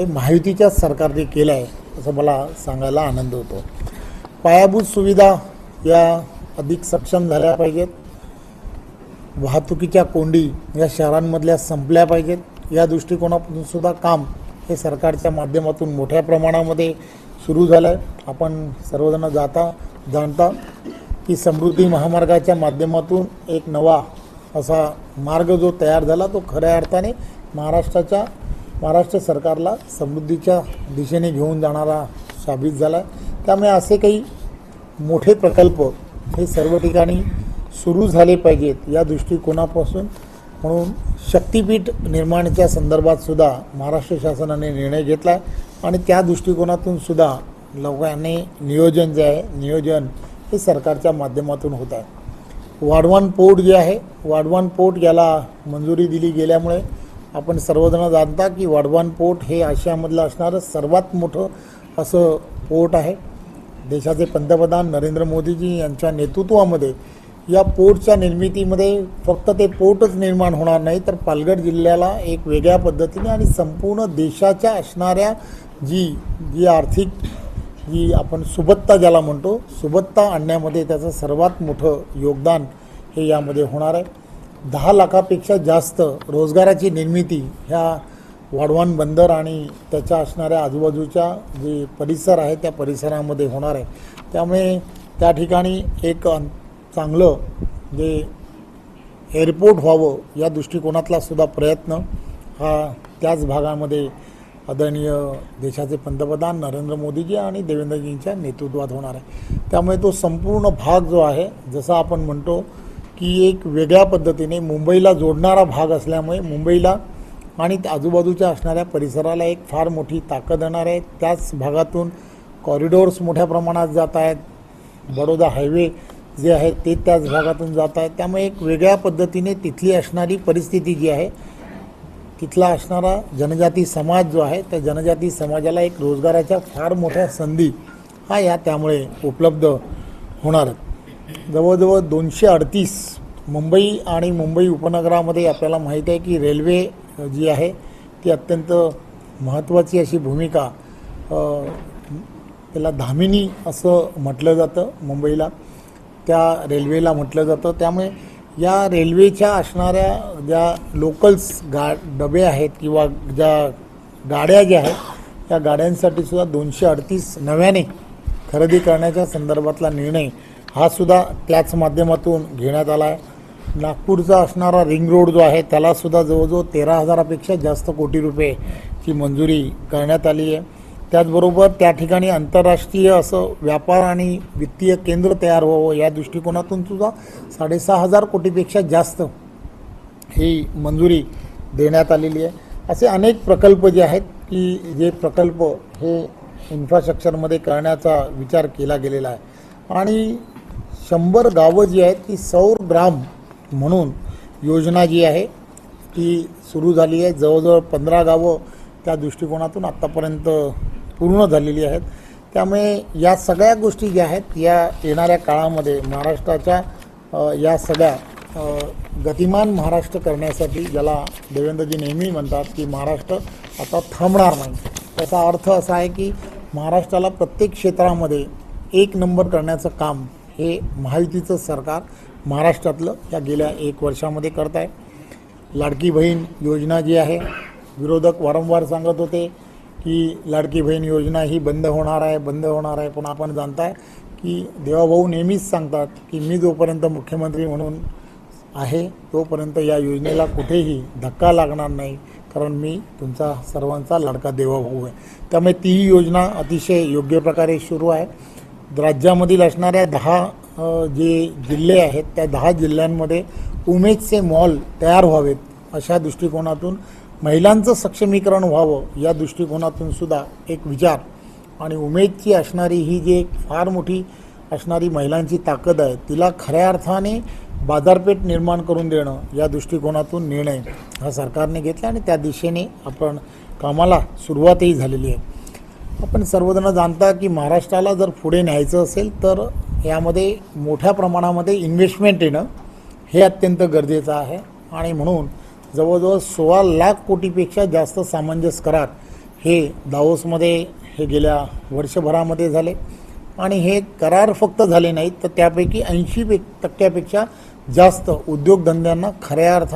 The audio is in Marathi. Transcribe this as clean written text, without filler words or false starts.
महायुतीच्या सरकारने केलं आहे असं मला सांगायला आनंद होतो. पायाभूत सुविधा या अधिक सक्षम झाल्या पाहिजेत. वाहतुकीच्या कोंडी या शहरांमधल्या संपल्या पाहिजेत. या दृष्टिकोनातून सुद्धा काम हे सरकारच्या माध्यमातून मोठ्या प्रमाणामध्ये सुरू झालं आहे. आपण सर्वजण जाणता की समृद्धी महामार्गाच्या माध्यमातून एक नवा असा मार्ग जो तयार झाला तो खऱ्या अर्थाने महाराष्ट्र सरकारला समृद्धीच्या दिशेने घेऊन जाणारा साबित झाला आहे. त्यामुळे असे काही मोठे प्रकल्प हे सर्व ठिकाणी सुरू झाले पाहिजेत या दृष्टिकोनापासून. म्हणून शक्तिपीठ निर्माणाच्या संदर्भात सुद्धा महाराष्ट्र शासनाने निर्णय घेतला आहे आणि त्या दृष्टिकोनातून सुद्धा लोकांनी नियोजन हे सरकारच्या माध्यमातून होत आहे. वाढवण पोर्ट जे आहे, वाढवण पोर्ट याला मंजुरी दिली गेल्यामुळे आपण सर्वजण जाणता की वाढवण पोर्ट हे आशियामधलं असणारं सर्वात मोठं असं पोर्ट आहे. देशाचे पंतप्रधान नरेंद्र मोदीजी यांच्या नेतृत्वामध्ये या पोर्टच्या निर्मितीमध्ये फक्त ते पोर्टच निर्माण होणार नाही तर पालघर जिल्ह्याला एक वेगळ्या पद्धतीने आणि संपूर्ण देशाच्या असणाऱ्या जी आर्थिक जी आपण सुबत्ता ज्याला म्हणतो सुबत्ता आणण्यामध्ये त्याचं सर्वात मोठं योगदान हे यामध्ये होणार आहे. 10 लाखापेक्षा जास्त रोजगाराची निर्मिती ह्या वाढवण बंदर आणि त्याच्या असणाऱ्या आजूबाजूच्या जे परिसर आहे त्या परिसरामध्ये होणार आहे. त्यामुळे त्या ठिकाणी एक चांगलं जे एअरपोर्ट व्हावं या दृष्टिकोनातला सुद्धा प्रयत्न हा त्याच भागामध्ये आदरणीय देशाचे पंतप्रधान नरेंद्र मोदीजी आणि देवेंद्रजींच्या नेतृत्वात होणार आहे. त्यामुळे तो संपूर्ण भाग जो आहे जसं आपण म्हणतो की एक वेगळ्या पद्धतीने मुंबईला जोडणारा भाग असल्यामुळे मुंबईला आणि आजूबाजूच्या असणाऱ्या परिसराला एक फार मोठी ताकद येणार आहे. त्याच भागातून कॉरिडोर्स मोठ्या प्रमाणात जात आहेत. बडोदा हायवे जे आहे ते त्याच भागातून जात आहेत. त्यामुळे एक वेगळ्या पद्धतीने तिथली असणारी परिस्थिती जी आहे तिथला असणारा जनजाती समाज जो आहे त्या जनजाती समाजाला एक रोजगाराच्या फार मोठ्या संधी हा त्यामुळे उपलब्ध होणार आहेत. जवळजवळ 238 मुंबई आणि मुंबई उपनगरामध्ये आपल्याला माहीत आहे की रेल्वे जी आहे ती अत्यंत महत्त्वाची अशी भूमिका त्याला धामिनी असं म्हटलं जातं. मुंबईला त्या रेल्वेला म्हटलं जातं. त्यामुळे या रेल्वेच्या असणाऱ्या ज्या लोकल्स डबे आहेत किंवा ज्या गाड्या ज्या आहेत त्या गाड्यांसाठी सुद्धा 238 नव्याने खरेदी करण्याच्या संदर्भातला निर्णय हा सुद्धा त्याच माध्यमातून घेण्यात आला आहे. नागपूरचा असणारा रिंग रोड जो आहे त्यालासुद्धा जवळजवळ 13,000पेक्षा जास्त कोटी रुपयेची मंजुरी करण्यात आली आहे. त्याचबरोबर त्या ठिकाणी आंतरराष्ट्रीय असं व्यापार आणि वित्तीय केंद्र तयार व्हावं या दृष्टिकोनातून सुद्धा 6,500 कोटीपेक्षा जास्त ही मंजुरी देण्यात आलेली आहे. असे अनेक प्रकल्प जे आहेत की जे प्रकल्प हे इन्फ्रास्ट्रक्चरमध्ये करण्याचा विचार केला गेलेला आहे. आणि 100 गावं जी आहेत ती सौर ग्राम म्हणून योजना जी आहे ती सुरू झाली आहे. जवळजवळ 15 गावं त्या दृष्टिकोनातून आत्तापर्यंत पूर्ण झालेली आहेत. त्यामुळे या सगळ्या गोष्टी ज्या आहेत या येणाऱ्या काळामध्ये महाराष्ट्राच्या या सगळ्या गतिमान महाराष्ट्र करण्यासाठी ज्याला देवेंद्रजी नेहमी म्हणतात की महाराष्ट्र आता थांबणार नाही. त्याचा अर्थ असा आहे की महाराष्ट्राला प्रत्येक क्षेत्रामध्ये 1 नंबर करण्याचं काम हे महायुतीचं सरकार महाराष्ट्रातलं या गेल्या 1 वर्षामध्ये करत आहे. लाडकी बहीण योजना जी आहे विरोधक वारंवार सांगत होते की लाडकी बहीण योजना ही बंद होणार आहे. पण आपण जाणताय की देवाभाऊ नेहमीच सांगतात की मी जोपर्यंत मुख्यमंत्री म्हणून आहे तोपर्यंत या योजनेला कुठेही धक्का लागणार नाही कारण मी तुमचा सर्वांचा लाडका देवाभाऊ आहे. त्यामुळे ती योजना अतिशय योग्य प्रकारे सुरू आहे. राज्यामधील असणाऱ्या 10 जे जिल्हे आहेत त्या 10 जिल्ह्यांमध्ये उमेदचे मॉल तयार व्हावेत अशा दृष्टिकोनातून महिलांचं सक्षमीकरण व्हावं या दृष्टिकोनातून सुद्धा एक विचार आणि उमेदची असणारी ही जी एक फार मोठी असणारी महिलांची ताकद आहे तिला खऱ्या अर्थाने बाजारपेठ निर्माण करून देणं या दृष्टिकोनातून निर्णय हा सरकारने घेतला आणि त्या दिशेने आपण कामाला सुरुवातही झालेली आहे. आपण सर्वजण जाणता की महाराष्ट्राला जर पुढे न्यायचं असेल तर यामध्ये मोठ्या प्रमाणामध्ये इन्व्हेस्टमेंट येणं हे अत्यंत गरजेचं आहे. आणि म्हणून जवळजवळ 16 लाख कोटीपेक्षा जास्त सामंजस्य करार हे दावोसमध्ये हे गेल्या वर्षभरामध्ये झाले आणि हे करार फक्त झाले नाहीत तर त्यापैकी 80% जास्त उद्योगधंद्यांना खऱ्या अर्थाने